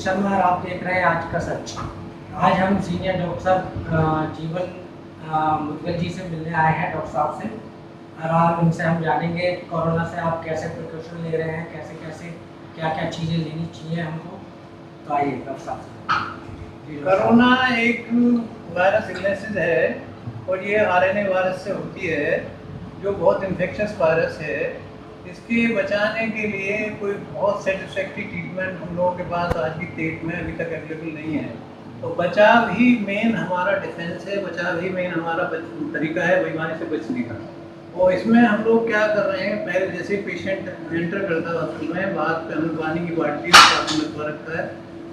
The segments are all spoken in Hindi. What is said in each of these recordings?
शर्मा और आप देख रहे हैं आज का सच। आज हम सीनियर डॉक्टर साहब जीवन मुदगल जी से मिलने आए हैं, डॉक्टर साहब से, और आज उनसे हम जानेंगे कोरोना से आप कैसे प्रिकॉशन ले रहे हैं, कैसे कैसे क्या क्या चीज़ें लेनी चाहिए हमको। तो आइए डॉक्टर साहब से। कोरोना एक वायरस इलनेस है और ये आरएनए वायरस से होती है, जो बहुत इन्फेक्शस वायरस है। इसके बचाने के लिए कोई बहुत सेटिस्फैक्ट्री ट्रीटमेंट हम लोगों के पास आज की डेट में अभी तक अवेलेबल नहीं है। तो बचाव ही मेन हमारा डिफेंस है, बचाव ही मेन हमारा तरीका है बीमारी से बचने का। और इसमें हम लोग क्या कर रहे हैं, पहले जैसे पेशेंट एंटर करता है हॉस्पिटल में, बाहर पे पानी की बाल्टी लगवा रखा है,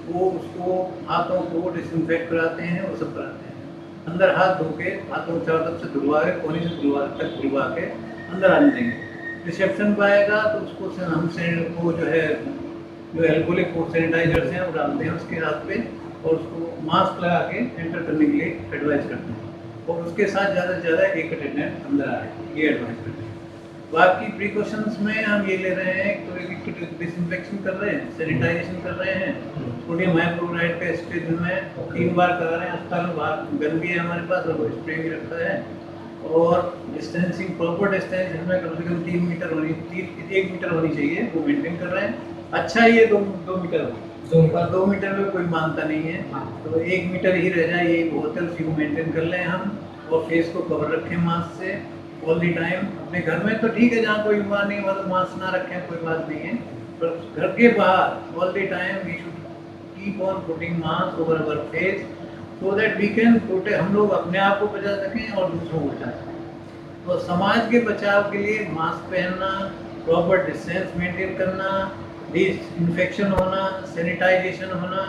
वो उसको हाथों को डिसइंफेक्ट कराते हैं, वो सब कराते हैं। अंदर हाथ धो के, हाथों को चारों तरफ से धुलवा के, कोने से धुलवा के अंदर आने देंगे। रिसेप्शन पर आएगा तो उसको वो जो एल्कोहलिक सैनिटाइजर्स हैं वो डालते हैं उसके हाथ पे, और उसको मास्क लगा के एंटर करने के लिए एडवाइस करते हैं। और उसके साथ ज़्यादा से ज़्यादा एक अटेंडेंट अंदर आए, ये एडवाइस करते हैं। बाकी प्रिकॉशंस में हम ये ले रहे हैं, तो डिसइंफेक्शन कर रहे हैं, सैनिटाइजेशन कर रहे हैं, सोडियम हाइपोक्लोराइड का स्प्रे दिन में 3 बार करा रहे हैं। अस्पताल में बाहर गन भी है हमारे पास और स्प्रे भी रखा है। और डिस्टेंसिंग, प्रॉपर डिस्टेंस इसमें कम से कम 1 मीटर होनी चाहिए, वो मेंटेन कर रहे हैं। अच्छा ये 2 मीटर हो, पर 2 मीटर में कोई मानता नहीं है, तो 1 मीटर ही रह जाए, यही बहुत है, उसी को मेंटेन कर लें हम। और फेस को कवर रखें मास्क से ऑल दी टाइम। अपने घर में तो ठीक है, जहाँ कोई बीमार नहीं, मतलब मास्क ना रखें कोई बात नहीं है, पर घर के बाहर all the time we should keep on putting mask over our face, so that we can protect, हम लोग अपने आप को बचा सकें और दूसरों को बचा सकें। तो समाज के बचाव के लिए मास्क पहनना, प्रॉपर डिस्टेंस मेंटेन करना, डिसइंफेक्शन होना, सैनिटाइजेशन होना,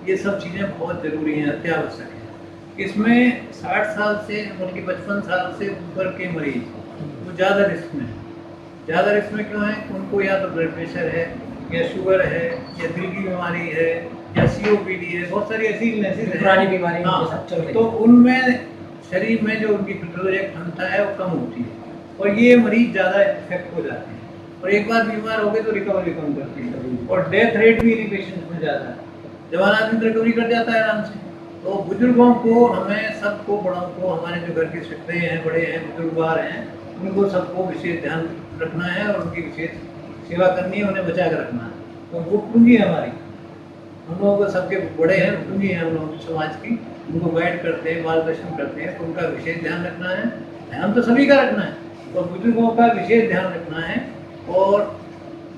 ये सब चीज़ें बहुत ज़रूरी हैं, अत्यावश्यक है। इसमें 60 साल से बल्कि 55 साल से ऊपर के मरीज वो ज़्यादा रिस्क में है। ज़्यादा रिस्क में क्यों है? उनको या तो ब्लड प्रेशर है, या शुगर है, या दिल की बीमारी है, या सीओपीडी है, बहुत सारी ऐसी इलनेसेस हैं, पुरानी बीमारी। हाँ, तो उनमें शरीर में जो उनकी प्रतिरोधक क्षमता है वो कम होती है, और ये मरीज ज़्यादा इफेक्ट हो जाते हैं, और एक बार बीमार हो गए तो रिकवरी कम करती है, और डेथ रेट भी इन्हीं पेशेंट्स में ज़्यादा है। जवान आदमी रिकवरी कर जाता है आराम से। तो बुजुर्गों को, हमें सबको, बड़ों को, हमारे जो घर के सिकते हैं, बड़े हैं, बुजुर्गवार हैं, उनको सबको विशेष ध्यान रखना है और उनकी विशेष सेवा करनी है, उन्हें बचा कर रखना है। तो वो पूंजी है हमारी, हम लोगों को, सबके बड़े हैं, पूंजी है हम लोगों की समाज की, उनको गाइड करते हैं, मार्गदर्शन करते हैं, तो उनका विशेष ध्यान रखना है। ध्यान तो सभी का रखना है, तो बुजुर्गों का विशेष ध्यान रखना है। और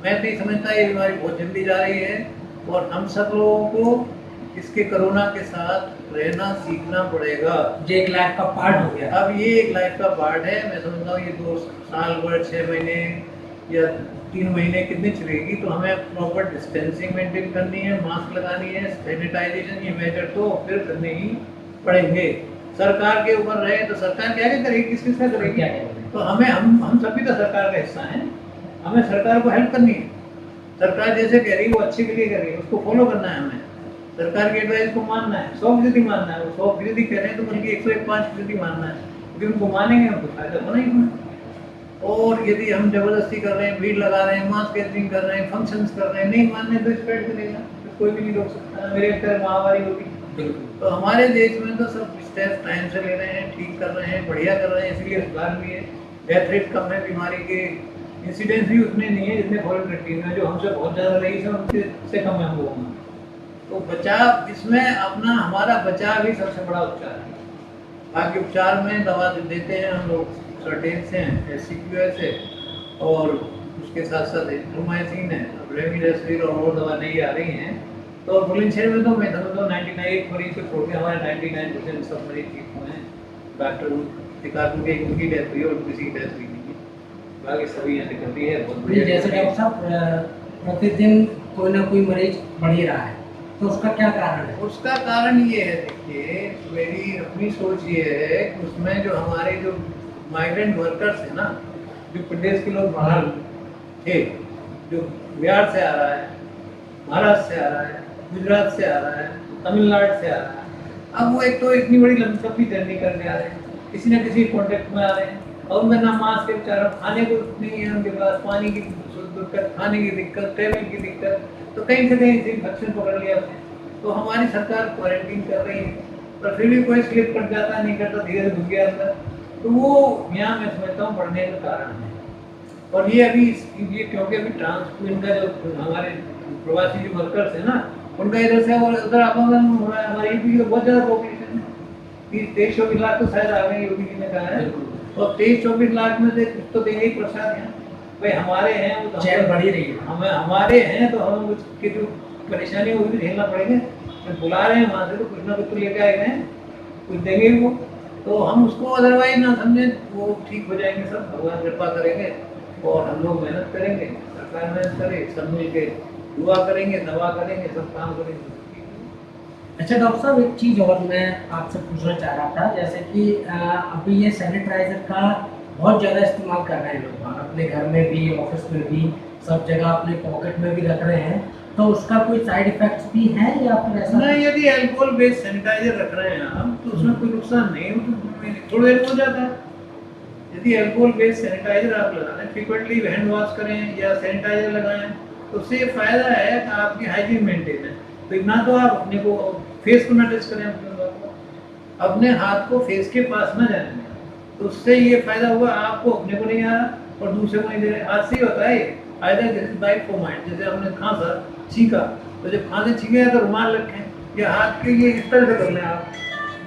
मैं तो ये समझता है ये बीमारी बहुत जल्दी जा रही है, और हम सब लोगों को इसके कोरोना के साथ रहना सीखना पड़ेगा। ये एक लाइफ का पार्ट हो गया। अब ये एक लाइफ का पार्ट है। मैं समझता हूँ ये 2 साल, 6 महीने या 3 महीने कितनी चलेगी, तो हमें प्रॉपर डिस्टेंसिंग मेंटेन करनी है, मास्क लगानी है, सैनिटाइजेशन, ये मेजर तो फिर करने ही पड़ेंगे। सरकार के ऊपर रहे तो सरकार क्या क्या करेगी, किस किस का करेगी? तो हम सभी तो सरकार का हिस्सा हैं, हमें सरकार को हेल्प करनी है। सरकार जैसे कह रही है वो अच्छे के लिए कर रही है, उसको फॉलो करना है हमें, सरकार के एडवाइस को मानना है, 100% मानना है। वो 100% कह रहे हैं तो बल्कि 105% मानना है, क्योंकि उनको मानेंगे हमको फायदा होना ही होना। और यदि हम जबरदस्ती कर रहे हैं, भीड़ लगा रहे हैं, मास्क गैदरिंग कर रहे हैं, फंक्शंस कर रहे हैं, नहीं मानने तो स्प्रेड करेगा, तो कोई भी नहीं रोक सकता। मेरे तरह महामारी होगी। तो हमारे देश में तो सब स्टेप टाइम से ले रहे हैं, ठीक कर रहे हैं, बढ़िया कर रहे हैं, इसलिए सुधार भी है। डेथ रेट कम है, बीमारी के इंसिडेंस भी उतने नहीं है जितने फॉरेन कंट्रीज में, जो हमसे बहुत ज़्यादा रही है, उनसे कम है हम लोगों में। तो बचाव, इसमें अपना हमारा बचाव ही सबसे बड़ा उपचार है। बाकी उपचार में दवा देते हैं हम लोग, सर्टेन से हैं, SCQS है, और उसके साथ साथ एजिथ्रोमाइसिन है, रेमडेसिविर और दवा नहीं आ रही हैं। तो बुलंदशहर में तो मैं समझता हूँ 99 मरीज को छोड़ के हमारे 99% सब मरीज ठीक हुए हैं। डॉक्टर की उनकी डेथ हुई और किसी की डेथ हुई नहीं है, बाकी सभी यहाँ रिकवरी है, बहुत बढ़िया। जैसे डॉक्टर साहब प्रतिदिन कोई ना कोई मरीज बढ़ ही रहा है, तो उसका क्या कारण है? उसका कारण ये है, देखिए, मेरी अपनी सोच ये है कि उसमें जो हमारे जो माइग्रेंट वर्कर्स हैं ना, जो प्रदेश के लोग बाहर थे, जो बिहार से आ रहा है, महाराष्ट्र से आ रहा है, गुजरात से आ रहा है, तमिलनाडु से आ रहा है, अब वो एक तो इतनी बड़ी लंबी जर्नी करने आ रहे हैं, किसी न किसी कॉन्टेक्ट में आ रहे हैं, और उनका नाम मास्क के बेचारा, खाने को नहीं है उनके पास, पानी की दिक्कत, खाने की दिक्कत, ट्रेवल की दिक्कत, तो कहीं से कहीं इन्फेक्शन पकड़ लिया उसने। तो हमारी सरकार क्वारंटीन कर रही है, पर फिर भी कोई स्लिप कर जाता नहीं करता, धीरे घुस गया अंदर, तो वो यहाँ मैं समझता हूँ बढ़ने का कारण है। और ये अभी ये क्योंकि अभी इनका जो हमारे प्रवासी जो वर्कर्स है ना, उनका इधर से और उधर आवागमन हो रहा है। हमारे यूपी में बहुत ज़्यादा पॉपुलेशन है, 23-24 लाख तो शायद आ गए, योगी जी ने कहा है, और 23-24 लाख में से कुछ तो देंगे ही प्रसाद यहाँ। भाई हमारे हैं, वो तो चैन बढ़ी रही है, हमें हमारे हैं तो हमें उसकी जो परेशानी है वो भी झेलना पड़ेगा। तो बुला रहे हैं वहाँ से, तो कुछ ना कुछ तो लेके आए गए, कुछ देंगे वो, तो हम उसको अदरवाइज ना समझें, वो ठीक हो जाएंगे सब, भगवान कृपा करेंगे और हम लोग मेहनत करेंगे, सरकार मेहनत करे, सब मिल के दुआ करेंगे, दवा करेंगे, सब काम करेंगे। अच्छा डॉक्टर साहब, एक चीज़ और मैं आपसे पूछना चाह रहा था, जैसे कि अभी ये सैनिटाइजर का बहुत ज़्यादा इस्तेमाल कर रहे हैं लोग, अपने घर में भी, ऑफिस में भी, सब जगह अपने पॉकेट में भी रख रहे हैं, तो उसका कोई साइड इफेक्ट्स भी है या फिर ऐसा? नहीं, यदि अल्कोहल बेस्ड सैनिटाइजर रख रहे हैं हम, तो उसमें कोई नुकसान नहीं है, तो थोड़ी देर में हो जाता है। यदि अल्कोहल बेस्ड सैनिटाइजर आप लगा रहे हैं, फ्रीक्वेंटली हैंड वॉश करें या सैनिटाइजर लगाएं, तो उससे ये फायदा है कि आपकी हाइजीन मेंटेन है। तो ना तो आप अपने को फेस को ना टच करें, अपने हाथ को फेस के पास ना जाने दें, तो उससे ये फायदा हुआ, आपको अपने को नहीं आ रहा और दूसरे को नहीं दे रहे। हाथ से ही होता है either this is by format, जैसे हमने खांसा छींका, तो जब खांसे छींके तो रुमाल रखें या हाथ के ये इस तरह से कर लें आप,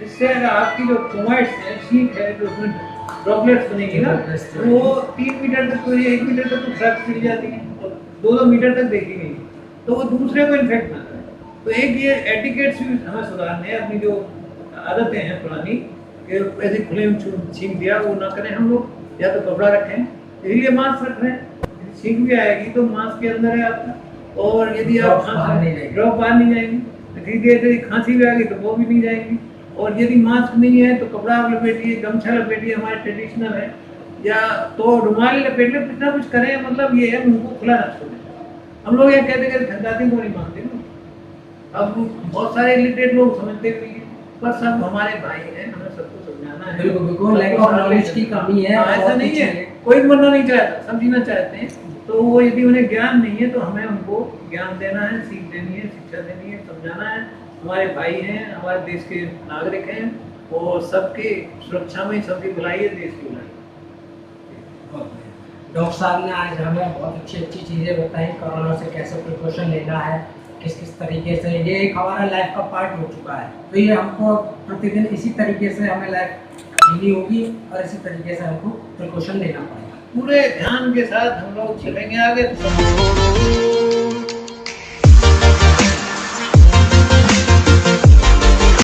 जिससे अगर आपकी जो फोमाइट्स है, छींक है, तो उसमें ड्रॉपलेट्स बनेगी ना, वो 3 मीटर तक, तो ये 1 मीटर तक तो फ्लैक्स चली जाती है और 2-2 मीटर तक देखी नहीं, तो वो दूसरे को इन्फेक्ट ना करे। तो एक ये एटिकेट्स भी हमें सुधारने हैं, अपनी जो आदतें हैं पुरानी कि ऐसे खुले में छींक दिया वो ना करें हम लोग, या तो कपड़ा रखें, इसलिए मास्क रख रहे हैं, छींक भी आएगी तो मास्क के अंदर है आपका, और यदि आप ड्रॉप बाहर नहीं जाएंगी, तो धीरे धीरे खांसी भी आ गई तो वो भी नहीं जाएंगी। और यदि मास्क नहीं है तो कपड़ा आप लपेटिए, गमछा लपेटिए, हमारे ट्रेडिशनल है, या तो रुमाल लपेट ले, कुछ ना कुछ करें, मतलब ये है मुंह को खुला ना छोड़ें। हम लोग ये कहते कहते जाति को नहीं मानते ना, अब बहुत सारे इलिटरेट लोग समझते भी हैं, पर सब हमारे भाई हैं, हमें सबको समझाना है। बिल्कुल, लैक ऑफ नॉलेज की कमी है, ऐसा नहीं है, कोई मरना नहीं चाहता, सब जीना चाहते हैं, तो वो यदि उन्हें ज्ञान नहीं है तो हमें उनको ज्ञान देना है, सीख देनी है, शिक्षा देनी है, समझाना है। हमारे भाई हैं, हमारे देश के नागरिक हैं, और सबकी सुरक्षा में सबकी भलाई है, देश की भलाई। डॉक्टर साहब ने आज हमें बहुत अच्छी चीज़ें बताई, कोरोना से कैसे प्रिकॉशन लेना है, किस किस तरीके से, ये एक हमारा लाइफ का पार्ट हो चुका है, तो ये हमको प्रतिदिन इसी तरीके से हमें लाइफ जीनी होगी और इसी तरीके से हमको प्रिकॉशन लेना पड़ेगा। पूरे ध्यान के साथ हम लोग चलेंगे आगे।